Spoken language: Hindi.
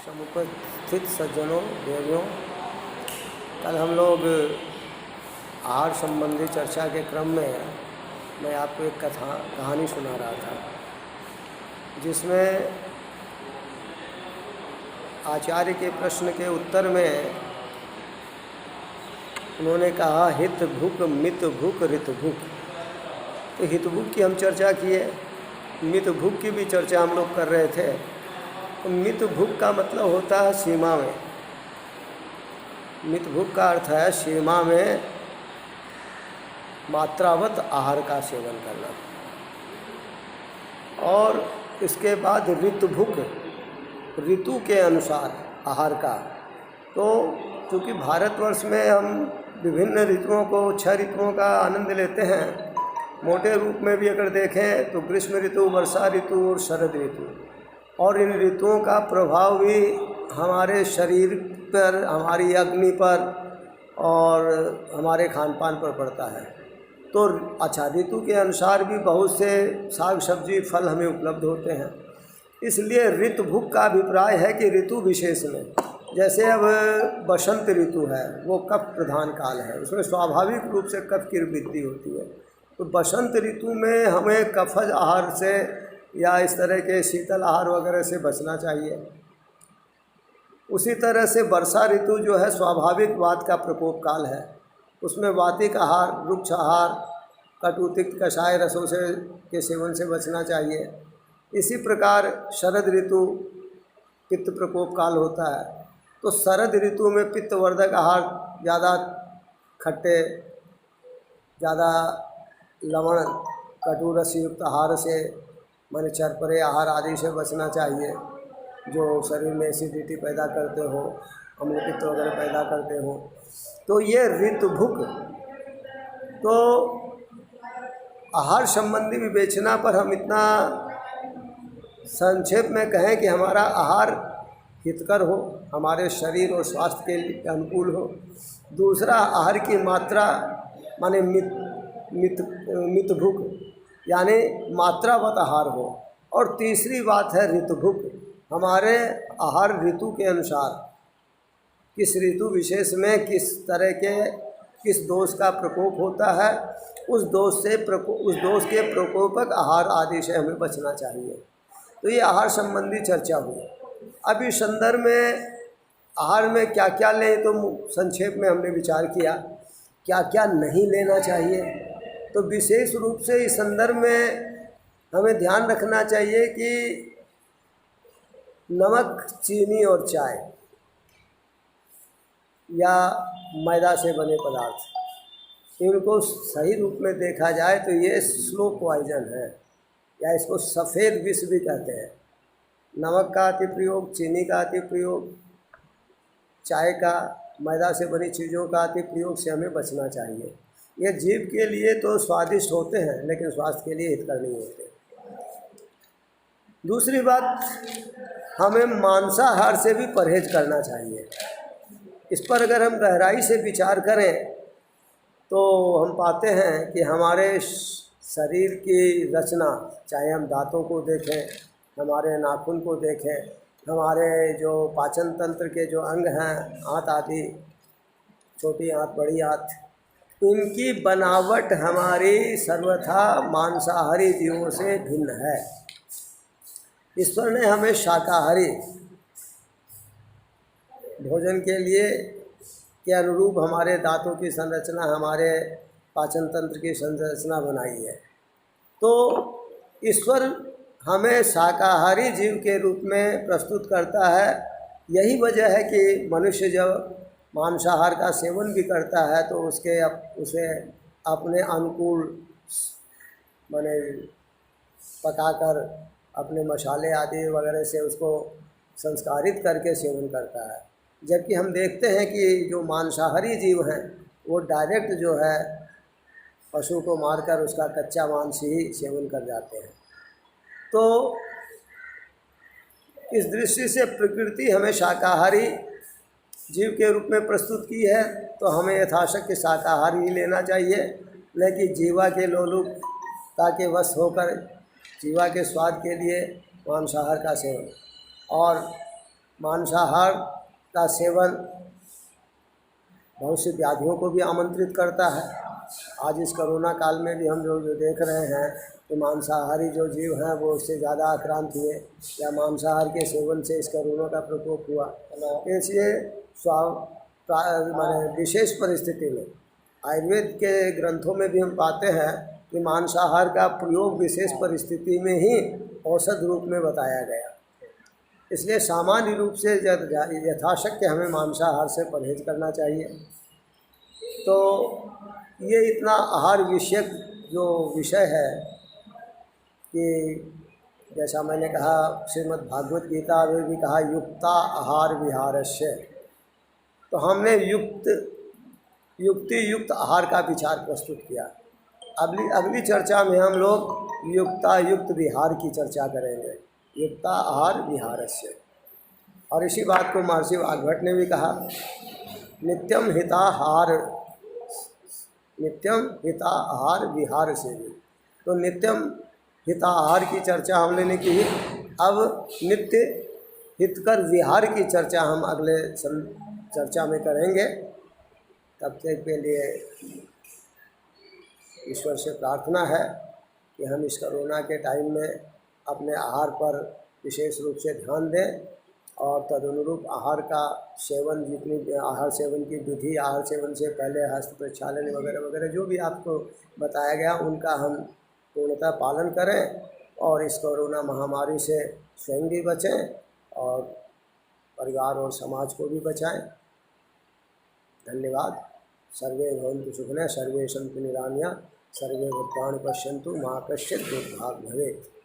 समुपस्थित सज्जनों देवियों, कल हम लोग आहार संबंधी चर्चा के क्रम में मैं आपको एक कहानी सुना रहा था, जिसमें आचार्य के प्रश्न के उत्तर में उन्होंने कहा हित भूख मित भूख ऋत भूख। तो हित भूख की हम चर्चा किए, मित भूख की भी चर्चा हम लोग कर रहे थे। तो मित भूख का मतलब होता है सीमा में। मित भूख का अर्थ है सीमा में मात्रावत आहार का सेवन करना। और इसके बाद ऋतु भूख, ऋतु के अनुसार आहार का। तो क्योंकि भारतवर्ष में हम विभिन्न ऋतुओं को, 6 ऋतुओं का आनंद लेते हैं। मोटे रूप में भी अगर देखें तो ग्रीष्म ऋतु, वर्षा ऋतु और शरद ऋतु। और इन ऋतुओं का प्रभाव भी हमारे शरीर पर, हमारी अग्नि पर और हमारे खान पान पर पड़ता है। तो अच्छा, ऋतु के अनुसार भी बहुत से साग सब्जी फल हमें उपलब्ध होते हैं। इसलिए ऋतु भूख का अभिप्राय है कि ऋतु विशेष में, जैसे अब बसंत ऋतु है, वो कफ प्रधान काल है, उसमें स्वाभाविक रूप से कफ की वृद्धि होती है। तो बसंत ऋतु में हमें कफज आहार से या इस तरह के शीतल आहार वगैरह से बचना चाहिए। उसी तरह से वर्षा ऋतु जो है स्वाभाविक वात का प्रकोप काल है, उसमें वातिक आहार, वृक्ष आहार, कटुतिक्त कषाय रसों से के सेवन से बचना चाहिए। इसी प्रकार शरद ऋतु पित्त प्रकोप काल होता है। तो शरद ऋतु में पित्तवर्धक आहार, ज़्यादा खट्टे, ज़्यादा लवण, कटु रस युक्त आहार से, माने चरपरे आहार आदि से बचना चाहिए, जो शरीर में एसिडिटी पैदा करते हो, अम्लपित्त वगैरह पैदा करते हो। तो ये ऋतु भूख। तो आहार संबंधी विवेचना पर हम इतना संक्षेप में कहें कि हमारा आहार हितकर हो, हमारे शरीर और स्वास्थ्य के लिए अनुकूल हो। दूसरा, आहार की मात्रा माने मित भूख, यानी मात्रावत आहार हो। और तीसरी बात है ऋतु भूख, हमारे आहार ऋतु के अनुसार, किस ऋतु विशेष में किस तरह के, किस दोष का प्रकोप होता है, उस दोष के प्रकोपक आहार आदि से हमें बचना चाहिए। तो ये आहार संबंधी चर्चा हुई। अब इस संदर्भ में आहार में क्या क्या लें, तो संक्षेप में हमने विचार किया क्या क्या नहीं लेना चाहिए। तो विशेष रूप से इस संदर्भ में हमें ध्यान रखना चाहिए कि नमक, चीनी और चाय या मैदा से बने पदार्थ, इनको सही रूप में देखा जाए तो ये स्लो पॉइजन है, या इसको सफ़ेद विष भी कहते हैं। नमक का अति प्रयोग, चीनी का अति प्रयोग, चाय का, मैदा से बनी चीज़ों का अति प्रयोग से हमें बचना चाहिए। ये जीभ के लिए तो स्वादिष्ट होते हैं, लेकिन स्वास्थ्य के लिए हितकर नहीं होते। दूसरी बात, हमें मांसाहार से भी परहेज करना चाहिए। इस पर अगर हम गहराई से विचार करें तो हम पाते हैं कि हमारे शरीर की रचना, चाहे हम दांतों को देखें, हमारे नाखून को देखें, हमारे जो पाचन तंत्र के जो अंग हैं, आंत आदि, छोटी आंत, बड़ी आंत, इनकी बनावट हमारी सर्वथा मांसाहारी जीवों से भिन्न है। ईश्वर ने हमें शाकाहारी भोजन के लिए के अनुरूप हमारे दांतों की संरचना, हमारे पाचन तंत्र की संरचना बनाई है। तो ईश्वर हमें शाकाहारी जीव के रूप में प्रस्तुत करता है। यही वजह है कि मनुष्य जब मांसाहार का सेवन भी करता है तो उसे अपने अनुकूल माने पकाकर अपने मसाले आदि वगैरह से उसको संस्कारित करके सेवन करता है। जबकि हम देखते हैं कि जो मांसाहारी जीव हैं वो डायरेक्ट जो है पशु को मारकर उसका कच्चा मांस ही सेवन कर जाते हैं। तो इस दृष्टि से प्रकृति हमें शाकाहारी जीव के रूप में प्रस्तुत की है, तो हमें यथाशक्य शाकाहारी ही लेना चाहिए, न कि जीवा के लोलुपता के वश होकर जीवा के स्वाद के लिए मांसाहार का सेवन। और मांसाहार का सेवन बहुत सी व्याधियों को भी आमंत्रित करता है। आज इस कोरोना काल में भी हम जो देख रहे हैं कि मांसाहारी जो जीव हैं वो उससे ज़्यादा आक्रांत हुए या मांसाहार के सेवन से इस कोरोना का प्रकोप हुआ। इसलिए माने विशेष परिस्थिति में आयुर्वेद के ग्रंथों में भी हम पाते हैं कि मांसाहार का प्रयोग विशेष परिस्थिति में ही औषध रूप में बताया गया। इसलिए सामान्य रूप से यथाशक्य हमें मांसाहार से परहेज करना चाहिए। तो ये इतना आहार विषयक जो विषय है कि जैसा मैंने कहा श्रीमद् भागवत गीता में भी कहा युक्ता आहार विहारस्य, तो हमने युक्त आहार का विचार प्रस्तुत किया। अगली चर्चा में हम लोग युक्त विहार की चर्चा करेंगे, युक्ता आहार विहारस्य। और इसी बात को महर्षि वाग्भट ने भी कहा, नित्यम हिताहार विहार से भी। तो नित्यम हिताहार की चर्चा हमने ने की। अब नित्य हितकर विहार की चर्चा हम अगले चर्चा में करेंगे। तब तक के लिए ईश्वर से प्रार्थना है कि हम इस कोरोना के टाइम में अपने आहार पर विशेष रूप से ध्यान दें और तदनुरूप आहार का सेवन, जितनी आहार सेवन की विधि, आहार सेवन से पहले हस्त प्रक्षालन वगैरह वगैरह जो भी आपको बताया गया उनका हम पूर्णतः पालन करें और इस कोरोना महामारी से स्वयं भी बचें और परिवार और समाज को भी बचाएं। धन्यवाद। सर्वे भवन्तु सुखिनः, सर्वे सन्तु निरामयाः, सर्वे भद्राणि पश्यन्तु, मा कश्चित् दुर्भाग् भवेत्।